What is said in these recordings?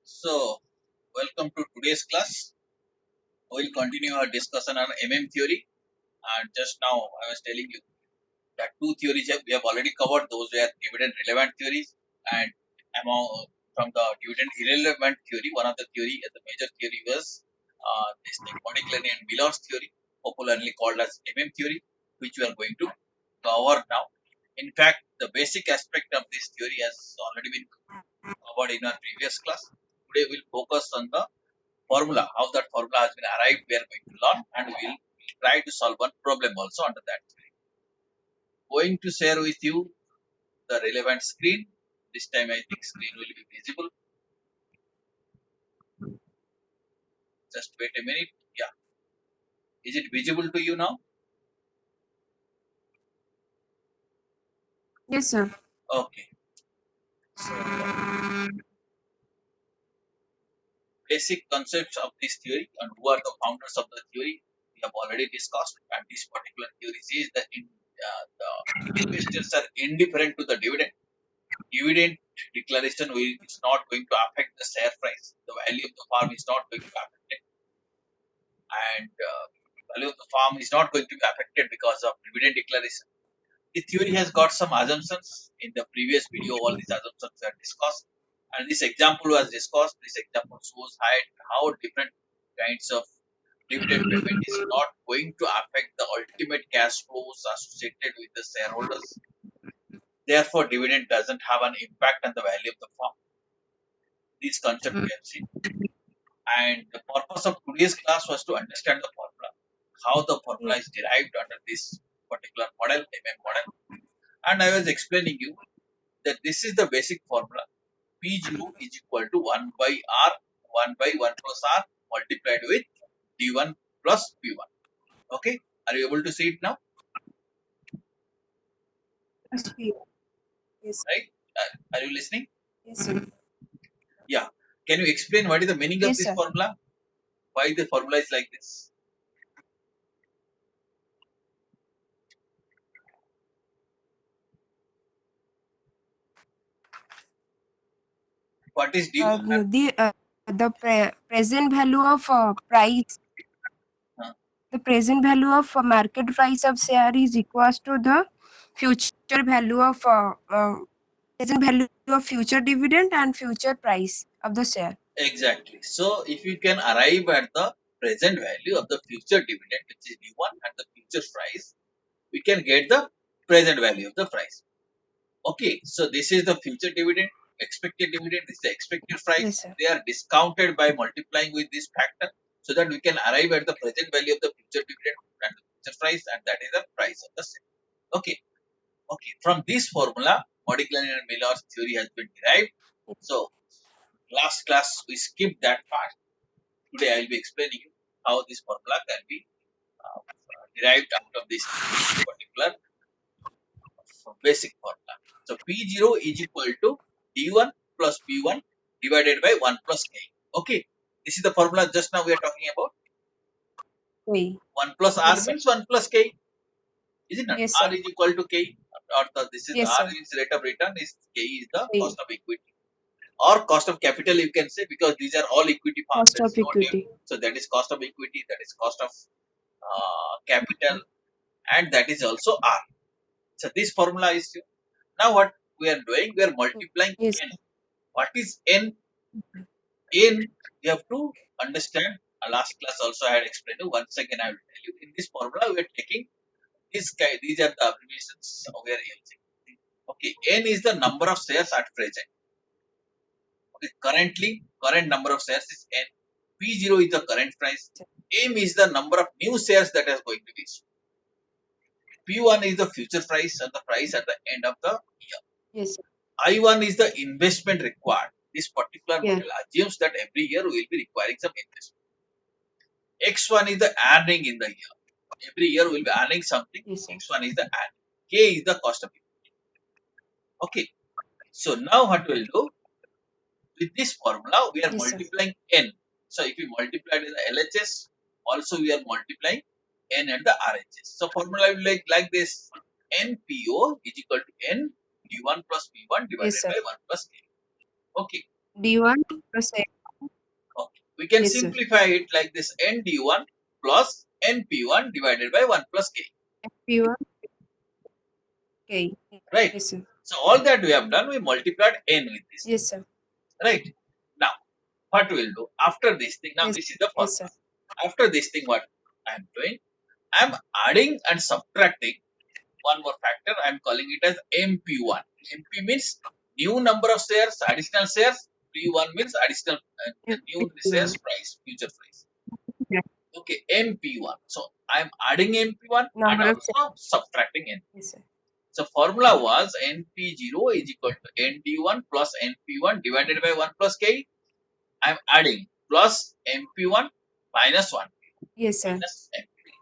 So, welcome to today's class. We'll continue our discussion on theory. And just now, I was telling you that two theories we have already covered. Those were dividend relevant theories, and among from the dividend irrelevant theory, one of the theory, the major theory was this thing, Modigliani and Miller's theory, popularly called as theory, which we are going to cover now. In fact, the basic aspect of this theory has already been covered in our previous class. Today, we'll focus on the formula, how that formula has been arrived, we are going to learn, and we'll try to solve one problem also under that. Going to share with you the relevant screen. This time I think screen will be visible. Just wait a minute. Yeah. Is it visible to you now? Yes, sir. Okay. So basic concepts of this theory and who are the founders of the theory we have already discussed, and this particular theory says that the investors are indifferent to the dividend. Dividend declaration is not going to affect the share price. The value of the farm is not going to affect it, and value of the farm is not going to be affected because of dividend declaration. The theory has got some assumptions. In the previous video, all these assumptions were discussed, and this example was discussed. This example shows how different kinds of dividend payment is not going to affect the ultimate cash flows associated with the shareholders. Therefore, dividend doesn't have an impact on the value of the farm. This concept we have seen. And the purpose of today's class was to understand the formula, how the formula is derived under this particular model, model. And I was explaining you that this is the basic formula. P0 is equal to 1 by R, 1 by 1 plus R multiplied with D1 plus P1. Okay, are you able to see it now? Yes. Right? Are you listening? Yes, sir. Yeah. Can you explain what is the meaning of Yes, this sir. formula? Why the formula is like this? What is D1 and The present value of price, uh, the present value of market price of share is equals to the future value of present value of future dividend and future price of the share. exactly. So, if you can arrive at the present value of the future dividend, which is D1, and the future price, we can get the present value of the price. Okay, so this is the future dividend, expected dividend, this is the expected price. Yes, sir. They are discounted by multiplying with this factor so that we can arrive at the present value of the future dividend and the future price, and that is the price of the share. Okay, okay. From this formula, Modigliani and Miller's theory has been derived. So, last class we skipped that part. Today I will be explaining you how this formula can be uh, derived out of this particular basic formula. So P0 is equal to D1 plus P1 divided by 1 plus K. Okay, this is the formula just now we are talking about. Okay. 1 plus R Yes, sir. means 1 plus K, is it not? Yes, R sir. is equal to K, or this is Yes, R sir. is rate of return, is K is the Okay. cost of equity or cost of capital, you can say, because these are all equity farms. Cost There of is no debt, equity. so that is cost of equity, that is cost of capital, and that is also R. So this formula is now what we are doing. We are multiplying Yes, n. sir. What is n? In you have to understand. Last class also I had explained you. Once again I will tell you. In this formula we are taking this guy. These are the abbreviations we are using. Okay, n is the number of shares at present. Okay, current number of shares is n. P0 is the current price. M is the number of new shares that is going to be issued. P1 is the future price and the price at the end of the year. Yes, sir. I1 is the investment required. This particular Yeah. model assumes that every year we will be requiring some investment. X1 is the earning in the year. Every year we will be earning something. Yes, sir. X1 is the earning. K is the cost of it. Okay. So now what we'll do with this formula, we are Yes, sir. multiplying n. So if we multiply it in the LHS, also we are multiplying n and the RHS. So formula will like this: NPO is equal to n D1 plus P1 Yes, divided sir. by 1 plus K. Okay. D1 plus A. We can Yes, sir. simplify it like this: ND1 plus NP1 divided by 1 plus K. P1. Okay. Right? Yes, sir. So all that we have done, we multiplied N with this. Yes, sir. Right? Now, what we will do after this thing? Now, Yes. this is the Yes, sir. formula. After this thing, what I am doing? I am adding and subtracting one more factor. I am calling it as MP1. MP means new number of shares, additional shares. P1 means additional new shares P1. price, future price. Yeah. Okay, MP1. So I am adding MP1 and Number of also subtracting N. yes, sir. So formula was NP0 is equal to ND1 plus NP1 divided by 1 plus K. I am adding plus MP1 minus 1 Yes, sir. minus MP.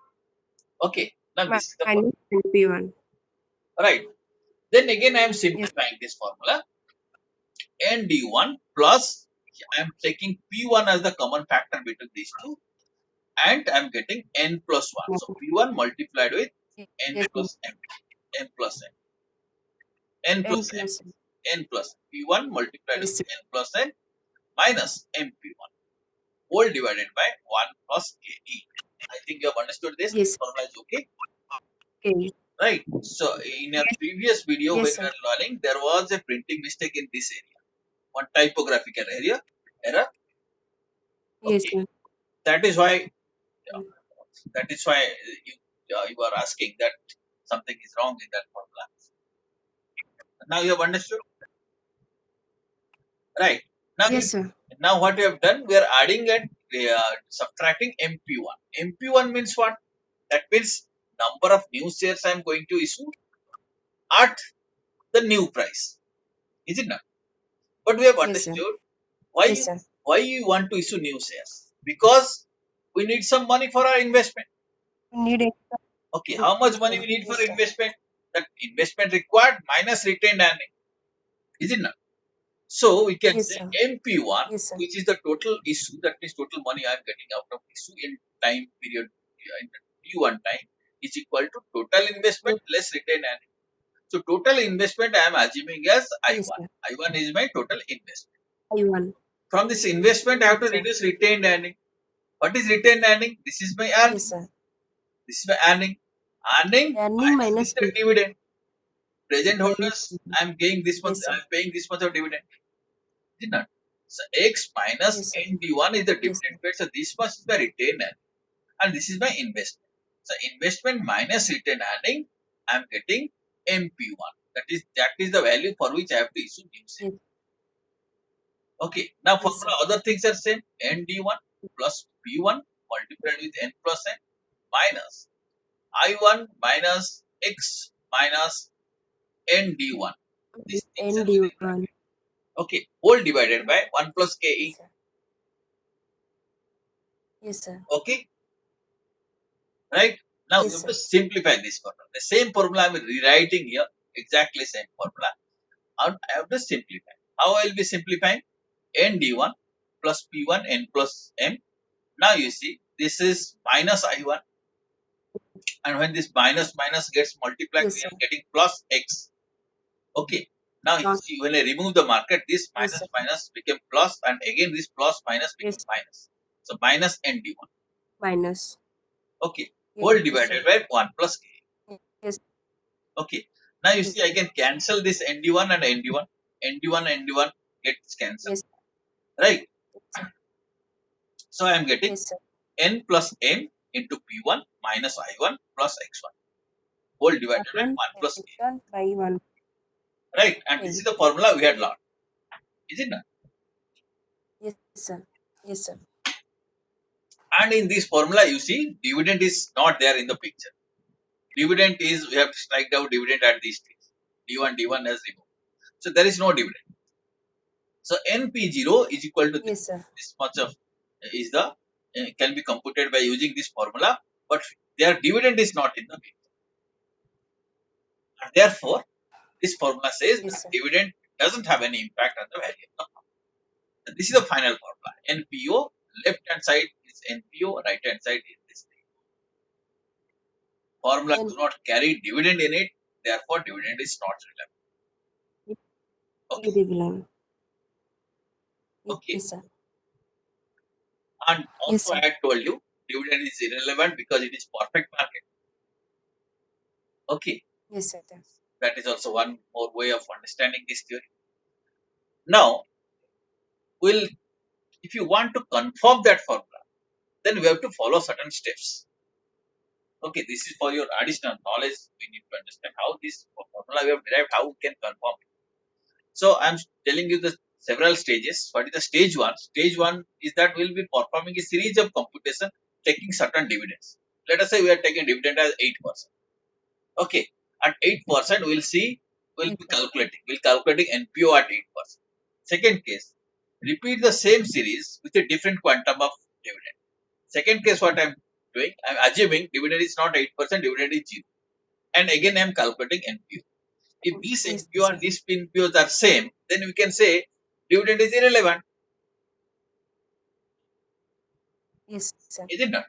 Okay, now this is the formula. Minus P1. Right. Then again I am Yes. simplifying this formula. ND1 plus I am taking P1 as the common factor between these two, and I am getting N plus 1. So P1 multiplied with N Yes, sir. plus M. N plus N. N N plus M. plus. N plus P1 multiplied with Yes, sir. N plus N minus MP1 whole divided by 1 plus KE. I think you have understood this. This Yes. formula is okay. Okay. Right. So in a Yes. previous video when Yes, we sir. were learning, there was a printing mistake in this area. One typographical error. Yes, Okay. sir. That is why you are asking that something is wrong in that formula. Now you have understood, right? Now Yes, sir. now what we have done, we are adding and subtracting MP1. MP1 means what? That means number of new shares I am going to issue at the new price. Is it not? But we have Yes, sir. understood why Yes, sir. why you want to issue new shares, because we need some money for our investment. You need extra. Okay, how much Yes, money sir. we need for Yes, sir. investment? That investment required minus retained earning. Is it not? So we can Yes, say sir. MP1, Yes, sir. which is the total issue, that means total money I am getting out of issue in time period in the P1 time, is equal to total investment Yes, less retained earning. So total investment I am assuming as yes, I1. sir. I1 is my total investment. I1. From this investment, I have to Yes, sir. reduce retained earning. What is retained earning? This is my Yes, earning. sir. This is my earning. Earning Earning minus minus this is the dividend. Present dividend. holders, I am paying this much. Yes, I sir. am paying this much of dividend. Is it not? So X minus Yes, sir. ND1 is the Yes, dividend sir. paid. So this much is my retained earning, and this is my investment. So investment minus retained earning, I am getting MP1. That is the value for which I have to issue new share. Yes, Okay. Now yes, formula sir. other things are same. ND1 plus P1 multiplied with N plus N minus I1 minus X minus ND1. These things are within ND1. bracket. Okay. Whole divided by 1 plus Yes, KE. sir. Yes, sir. Okay. Right. Now we Yes, have sir. to simplify this formula. The same formula I am rewriting here. Exactly same formula. And I have to simplify. How I will be simplifying? ND1 plus P1 N plus M. Now you see this is minus I1, and when this minus minus gets multiplied, Yes, we sir. are getting plus X. Okay. Now you Plus. see when I remove the market, this Yes, minus sir. minus became plus, and again this plus minus became Yes, minus. So minus ND1. minus. Okay. Yes, Whole sir. divided by 1 plus K. Yes, Okay. Now you yes, see I can sir. cancel this ND1 and ND1. ND1 gets cancelled. Yes, Right. sir. So I am getting Yes, sir. N plus M into P1 minus I1 plus X1 whole divided by I1 1 plus K. X1 by 1. Right. And this is the formula we had learned. Is it not? Yes, sir. Yes, sir. And in this formula, you see, dividend is not there in the picture. Dividend is, we have to strike out dividend at these things. D1 has removed. So there is no dividend. So NP0 is equal to Yes, sir. this much of is the can be computed by using this formula, but their dividend is not in the picture. And therefore, this formula says Yes, that sir. dividend doesn't have any impact on the value of the fund. So this is the final formula. NPO, left hand side is NPO, right hand side is this thing. Formula And do not carry dividend in it, therefore dividend is not relevant. Okay. dividend. Okay. Yes, sir. And Yes, also sir. I had told you dividend is irrelevant because it is perfect market. Okay, Yes, sir. that is also one more way of understanding this theory. Now, we'll if you want to confirm that formula, then we have to follow certain steps. Okay, this is for your additional knowledge. We need to understand how this formula we have derived, how we can confirm it. So I'm telling you the several stages. What is the stage one? Stage one is that we'll be performing a series of computation taking certain dividends. Let us say we are taking dividend as 8%. Okay, at 8% we'll see we'll Yes, be sir. calculating. We'll calculating NPO at 8%. Second case, repeat the same series with a different quantum of dividend. Second case, what I'm doing, I'm assuming dividend is not 8%, dividend is 0. And again, I'm calculating NPO. If these Yes, NPO sir. and these NPOs are same, then we can say dividend is irrelevant, Yes, sir. is it not?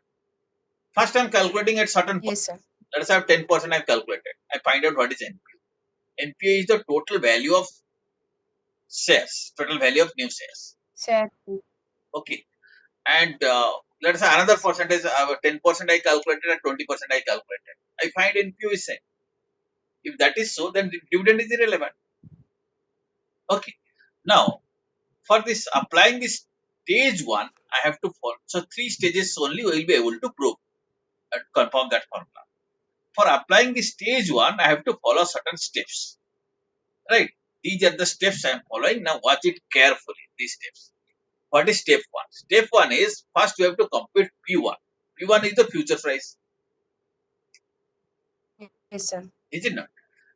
First, I'm calculating at certain point. Yes, sir. Let us have 10% I've calculated. I find out what is NPO. NPO is the total value of shares, total value of new shares. Sir. Okay. And let us say another Yes, sir. percentage, 10% I calculated and 20% I calculated. I find NPO is same. If that is so, then the dividend is irrelevant. Okay. Now, for this applying this stage one, I have to follow. So, three stages only we will be able to prove and confirm that formula. For applying the stage one, I have to follow certain steps. Right? These are the steps I am following. Now, watch it carefully. These steps. What is step one? Step one is first we have to compute P1. P1 is the future price, Yes, sir. is it not?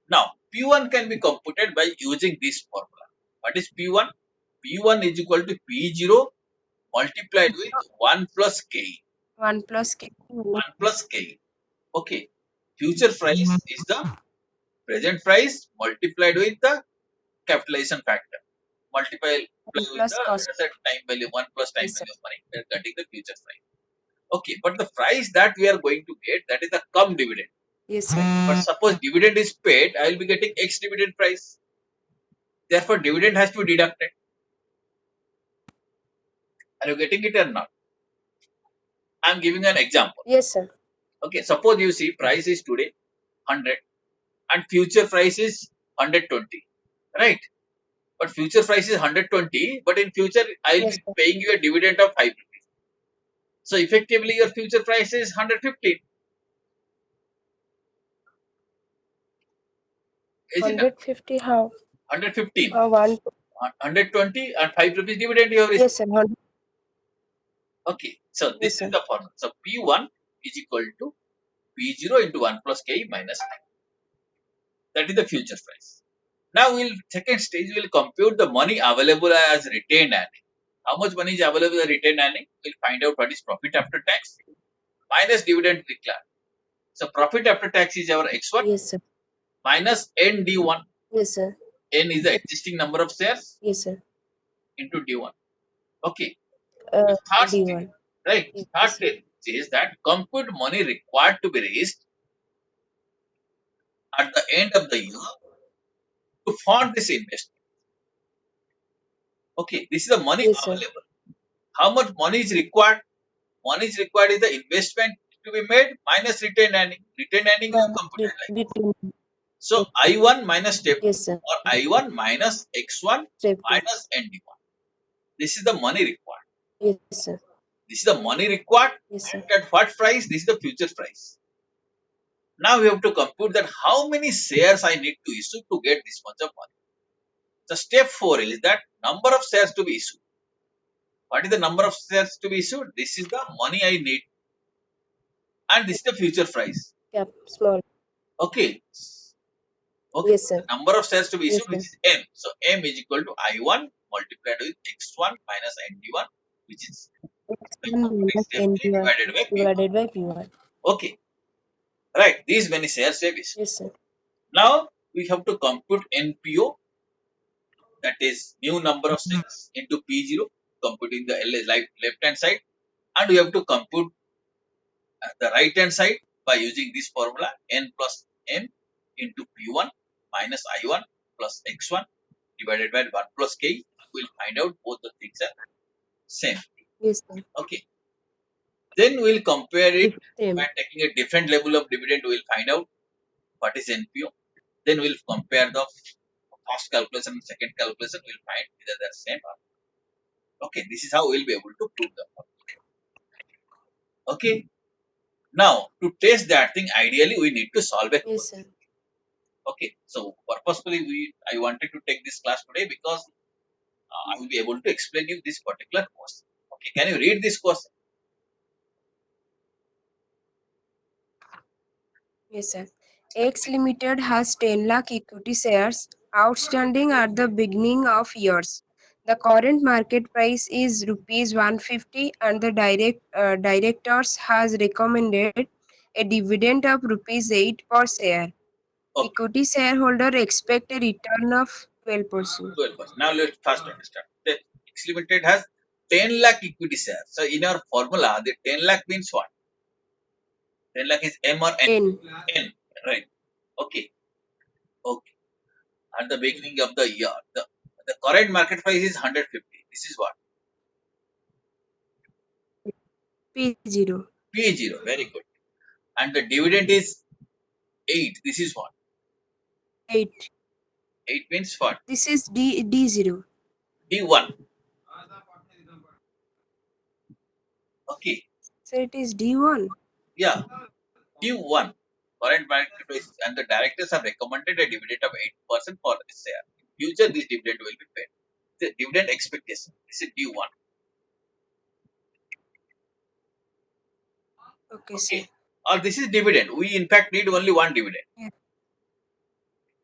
Now, P1 can be computed by using this formula. What is P1? P1 is equal to P0 multiplied with 1 plus K. 1 plus K. 1 plus K. Okay. Future price is the present price multiplied with the capitalization factor. Multiply 1 with plus the cost. time value, 1 plus time Yes, sir. value of money. We are getting the future price. Okay. But the price that we are going to get, that is the cum dividend. Yes, sir. But suppose dividend is paid, I will be getting X dividend price. Therefore, dividend has to be deducted. Are you getting it or not? I am giving an example. Yes, sir. Okay. Suppose you see price is today 100 and future price is 120. Right? But future price is 120, but in future I will Yes, be sir. paying you a dividend of 5 rupees. So effectively your future price is 115. Is it not? 150 how? 115. 1. 120 and 5 rupees dividend you have received. Yes, sir. 100. Okay. So Yes, this is sir. the formula. So P1 is equal to P0 into 1 plus K minus 9. That is the future price. Now we'll second stage we'll compute the money available as retained earning. How much money is available as retained earning? We'll find out what is profit after tax minus dividend declared. So profit after tax is our X1 Yes, sir. minus ND1. Yes, sir. N is the existing number of shares Yes, sir. into D1. Okay. Uh, Third stage, D1. right? Third Yes, sir. stage is that compute money required to be raised at the end of the year to fund this investment. Okay, this is the money Yes, sir. available. How much money is required? Money is required is the investment to be made minus retained earning. Retained earning you have computed like this. Return. So I1 minus step 2 Yes, sir. or I1 minus X1 Step 2. minus ND1. This is the money required. Yes, sir. This is the money required Yes, sir. and at what price? This is the future price. Now we have to compute that how many shares I need to issue to get this much of money. So step 4 is that number of shares to be issued. What is the number of shares to be issued? This is the money I need and this is the future price. Cap small. Okay. Okay. Yes, sir. The number of shares to be Yes, issued sir. which is M. So M is equal to I1 multiplied with X1 minus ND1 which is Minus step 3 NP1 divided by P1. divided by P1. Okay. Right. These many shares have issued. Yes, sir. Now we have to compute NPO, that is new number of shares into P0, computing the left hand side, and we have to compute the right hand side by using this formula N plus M into P1 minus I1 plus X1 divided by 1 plus K. We'll find out both the things are same. Yes, sir. Okay. Then we'll compare it Same. by taking a different level of dividend. We'll find out what is NPO. Then we'll compare the first calculation and second calculation. We'll find whether they're same or not. Okay, this is how we'll be able to prove them. Okay. Now, to test that thing, ideally we need to solve a Yes, question. sir. Okay. So purposefully, I wanted to take this class today because I will be able to explain you this particular question. Okay. Can you read this question? Yes, sir. X Limited has 10 lakh equity shares outstanding at the beginning of years. The current market price is rupees 150 and the directors has recommended a dividend of rupees 8 per share. Okay. Equity shareholder expect a return of 12%. 12%. Now let's first understand. The X Limited has 10 lakh equity shares. So in our formula, the 10 lakh means what? 10 lakh is M or N? N. N, right? Okay. Okay. At the beginning of the year, the current market price is 150. This is what? P0. P0. Very good. And the dividend is 8. This is what? 8. 8 means what? This is D0. D1. Okay. So it is D1. Yeah. D1. Current market price and the directors have recommended a dividend of 8% for this share. In future, this dividend will be paid. The dividend expectation. This is D1. Okay, sir. Okay. Or this is dividend. We in fact need only one dividend. Yeah.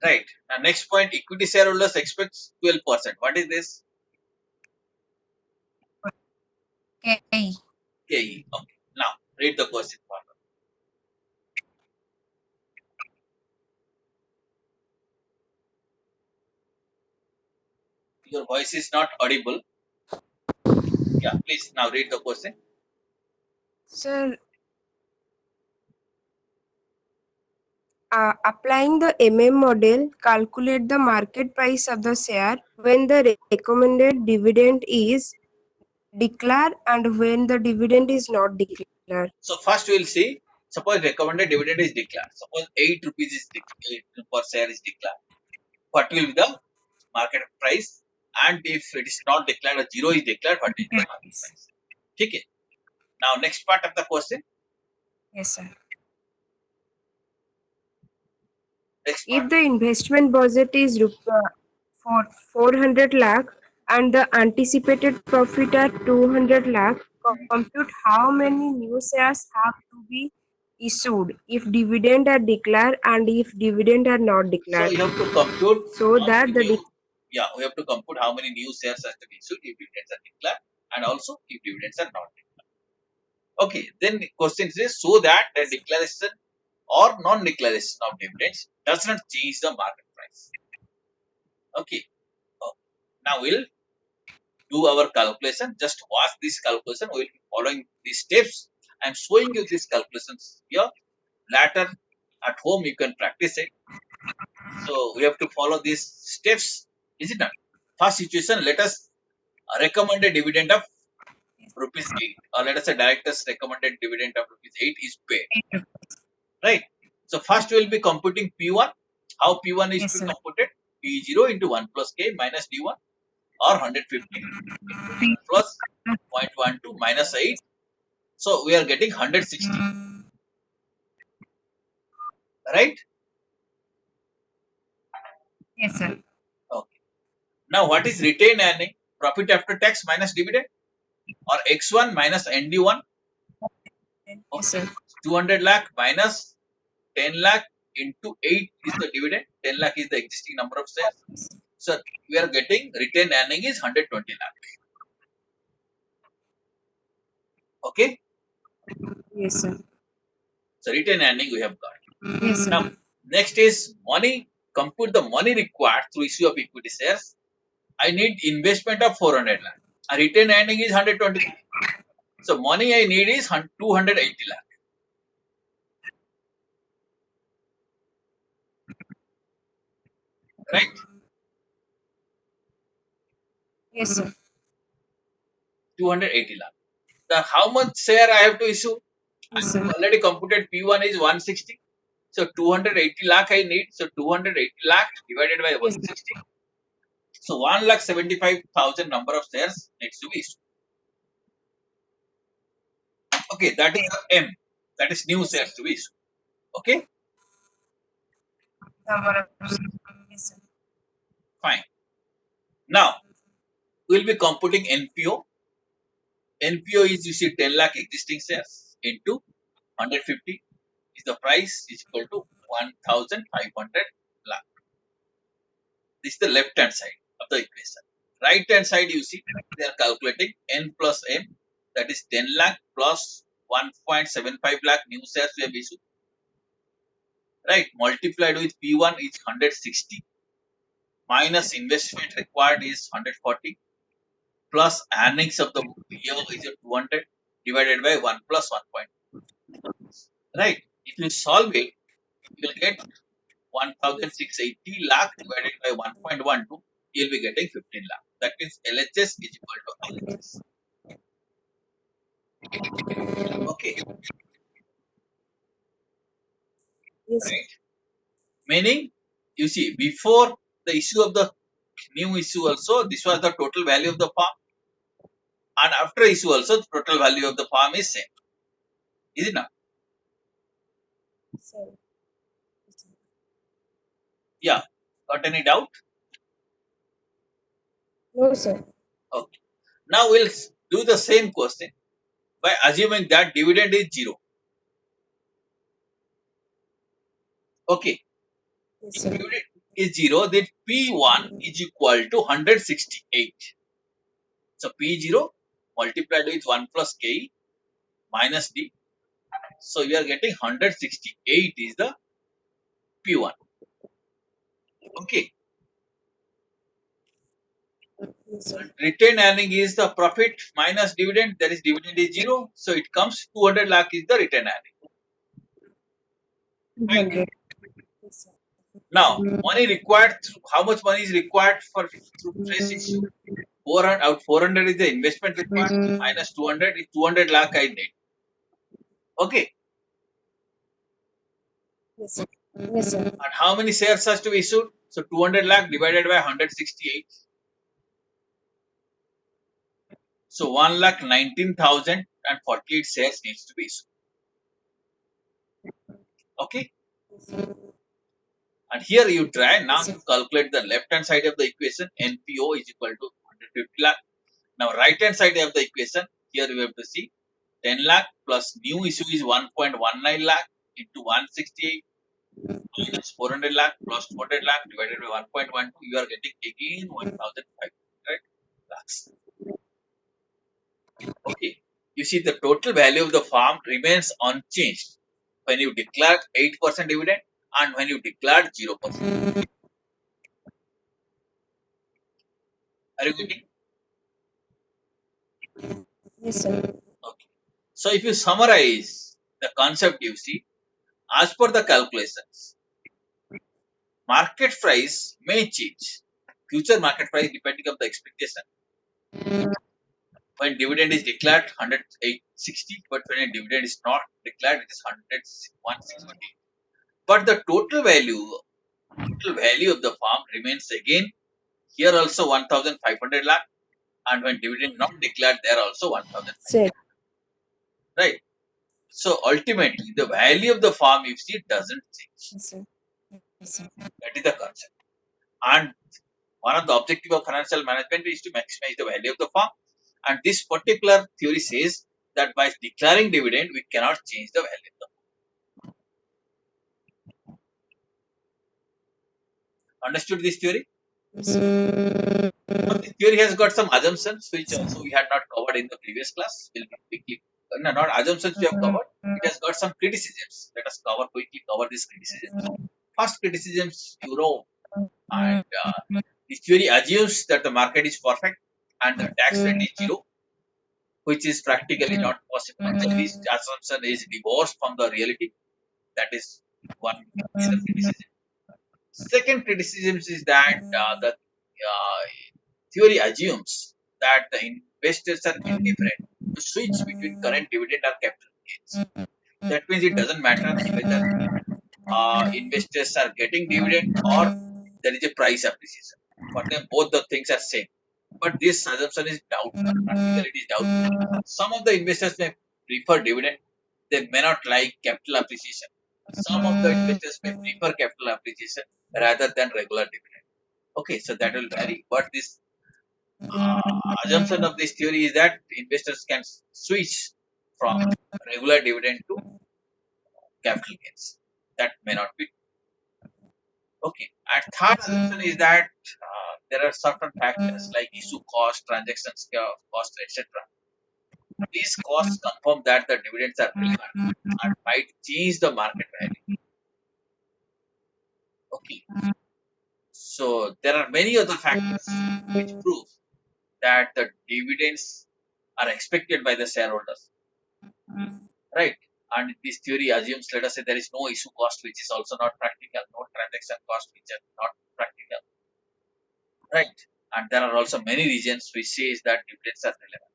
Right. Now next point, equity shareholders expects 12%. What is this? K. KE. Okay. Now read the question further. Your voice is not audible. Yeah, please now read the question. Sir, applying the model, calculate the market price of the share when the recommended dividend is declared and when the dividend is not declared. So first we will see. Suppose recommended dividend is declared. Suppose 8 rupees is 8 per share is declared. What will be the market price? And if it is not declared or 0 is declared, what is the market price? Okay. Now next part of the question. Yes, sir. Next part. If the investment budget is for 400 lakh and the anticipated profit at 200 lakh, compute how many new shares have to be issued if dividend are declared and if dividend are not So declared. you have to compute So how that many the new. Yeah, we have to compute how many new shares has to be issued if dividends are declared, and also if dividends are not declared. Okay, then the question is so that the declaration or non-declaration of dividends does not change the market price. Okay. Okay. Now we'll do our calculation. Just watch this calculation. We'll be following these steps. I'm showing you these calculations here. Later at home you can practice it. So we have to follow these steps. Is it not? First situation, let us recommend a dividend of rupees 8, or let us say directors recommended dividend of rupees 8 is paid. Right? So first we will be computing P1. How P1 is yes, to be sir. computed? P0 into 1 plus K minus D1, or 150 into 8 plus 0.12 minus 8. So we are getting 160. Right? Yes, sir. Okay. Now what is retained earning? Profit after tax minus dividend, or X1 minus ND1. Yes, Okay. sir. 200 lakh minus 10 lakh into 8 is the dividend. 10 lakh is the existing number of shares. So we are getting retained earning is 120 lakh. Okay. Yes, sir. So retained earning we have got. Yes, sir. Now next is money. Compute the money required through issue of equity shares. I need investment of 400 lakh. A retained earning is 120 lakh. So money I need is 280 lakh. Right? Yes, sir. 280 lakh. The how much share I have to issue? Yes, I sir. already computed P1 is 160. So 280 lakh I need. So 280 lakh divided by Yes, 160. So 1,75,000 number of shares needs to be issued. Okay, that is the M. That is new yes, sir. shares to be issued. Okay, Number of yes, sir. fine. Now we'll be computing NPO. NPO is you see 10 lakh existing shares into 150 is the price is equal to 1,500 lakh. This is the left hand side of the equation. Right hand side you see they are calculating N plus M, that is 10 lakh plus 1.75 lakh new shares we have issued. Right, multiplied with P1 is 160 minus investment required is 140 plus earnings of the year is 200 divided by 1 plus 1. Right. If you solve it, you will get 1,680 lakh divided by 1.12. You will be getting 15 lakh. That means LHS is equal to LHS. Okay. Yes, sir. Right. Meaning, you see, before the issue of the new issue also, this was the total value of the farm. And after issue also, the total value of the farm is same. Is it not? Sir. Yeah. Got any doubt? No, sir. Okay. Now we'll do the same question by assuming that dividend is 0. Okay. Yes, If sir. dividend is 0, then P1 is equal to 168. So P0 multiplied with 1 plus K minus D. So you are getting 168 is the P1. Okay. Yes, sir. Retained earning is the profit minus dividend. That is dividend is 0. So it comes 200 lakh is the retained earning. Right. 200. Yes, sir. Now money required. How much money is required for through fresh issue? 400 out 400 is the investment required minus 200 is 200 lakh I need. Okay. Yes, sir. Yes, sir. And how many shares has to be issued? So 200 lakh divided by 168. So 1,19,048 shares needs to be issued. Okay. And here you try now to calculate the left hand side of the equation. NPO is equal to 150 lakh. Now right hand side of the equation, here we have to see 10 lakh plus new issue is 1.19 lakh into 168 minus 400 lakh plus 200 lakh divided by 1.12. You are getting again 1,500 lakhs. Okay. You see the total value of the farm remains unchanged when you declare 8% dividend and when you declare 0%. Are you getting? Yes, sir. Okay. So if you summarize the concept you see, as per the calculations, market price may change. Future market price depending on the expectation. When dividend is declared 160, but when a dividend is not declared, it is 160. But the total value of the farm remains again here also 1,500 lakh, and when dividend not declared, there also 1,500. Sir. Right. So ultimately, the value of the farm you see doesn't change. Yes, sir. Yes, sir. That is the concept. And one of the objective of financial management is to maximize the value of the farm. And this particular theory says that by declaring dividend, we cannot change the value of the farm. Understood this theory? Yes, sir. Now, this theory has got some assumptions which also we had not covered in the previous class. We'll be quickly, no, not assumptions we have covered. It has got some criticisms. Let us quickly cover these criticisms. First criticisms, and this theory assumes that the market is perfect and the tax rate is 0, which is practically not possible. So this assumption is divorced from the reality. That is one major criticism. Second criticism is that the theory assumes that the investors are indifferent to switch between current dividend or capital gains. That means it doesn't matter whether investors are getting dividend or there is a price appreciation. For them, both the things are same. But this assumption is doubtful. Practically, it is doubtful. Some of the investors may prefer dividend. They may not like capital appreciation. Some of the investors may prefer capital appreciation rather than regular dividend. Okay, so that will vary. But this assumption of this theory is that investors can switch from regular dividend to capital gains. That may not be okay. And third assumption is that there are certain factors like issue cost, transactions cost, etc. These costs confirm that the dividends are relevant and might change the market value. Okay. So there are many other factors which prove that the dividends are expected by the shareholders, right? And this theory assumes, let us say, there is no issue cost, which is also not practical, no transaction cost, which are not practical, right? And there are also many reasons which says that dividends are relevant.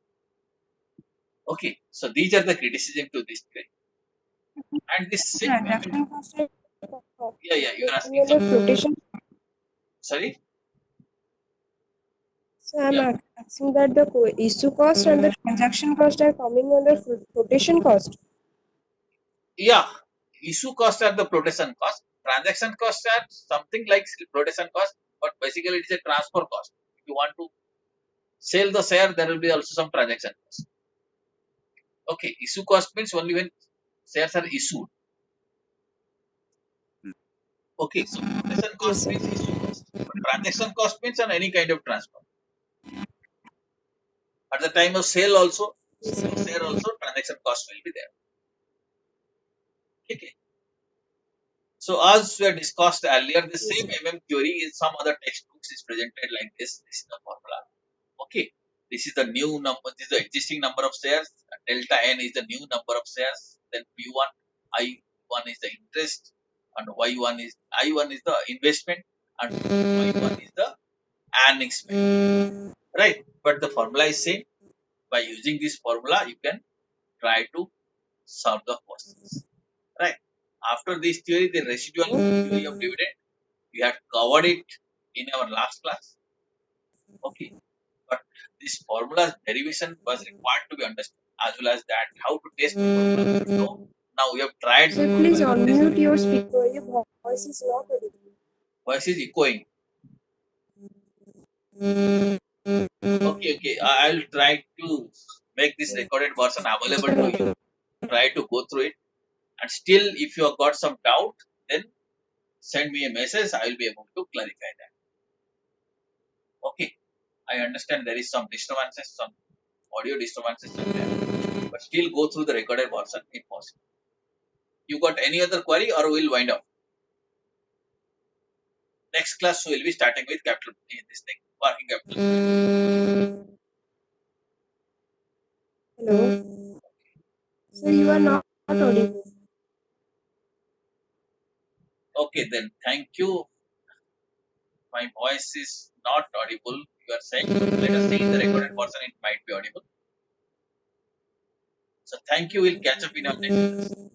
Okay, so these are the criticism to this theory. And this same Transaction cost are yeah, you are coming asking under something. flotation. Sorry? So I'm Yeah. asking that the issue cost and the transaction cost are coming under flotation cost. Yeah. Issue cost are the flotation cost. Transaction costs are something like flotation cost, but basically it is a transfer cost. If you want to sell the share, there will be also some transaction cost. Okay, issue cost means only when shares are issued. Okay, so flotation Yes, cost sir. means issue cost. But transaction cost means on any kind of transfer. At the time of sale also, Yes, sale of sir. share also, transaction cost will be there. Okay. So as we had discussed earlier, the Yes, same sir. theory in some other textbooks is presented like this. This is the formula. Okay. This is the new number, this is the existing number of shares. Delta N is the new number of shares. Then P1, I1 is the interest, and Y1 is I1 is the investment, and Y1 is the earnings made. Right. But the formula is same. By using this formula, you can try to solve the questions. Right. After this theory, the residual theory of dividend, we had covered it in our last class. Okay. But this formula's derivation was required to be understood, as well as that how to test the formula. So now we have tried the Sir, formula please and test it. unmute your speaker. Your voice is not audible. Voice is echoing. Okay. I'll try to make this recorded version available to you. Try to go through it. And still, if you have got some doubt, then send me a message. I will be able to clarify that. Okay. I understand there is some disturbances, some audio disturbances are there. But still go through the recorded version if possible. You got any other query or we'll wind up? Next class we'll be starting with capital this thing, working capital. Hello. Sir, you are not audible. Okay, then thank you. My voice is not audible. You are saying, but let us see in the recorded version it might be audible. So thank you. We'll catch up in our next class.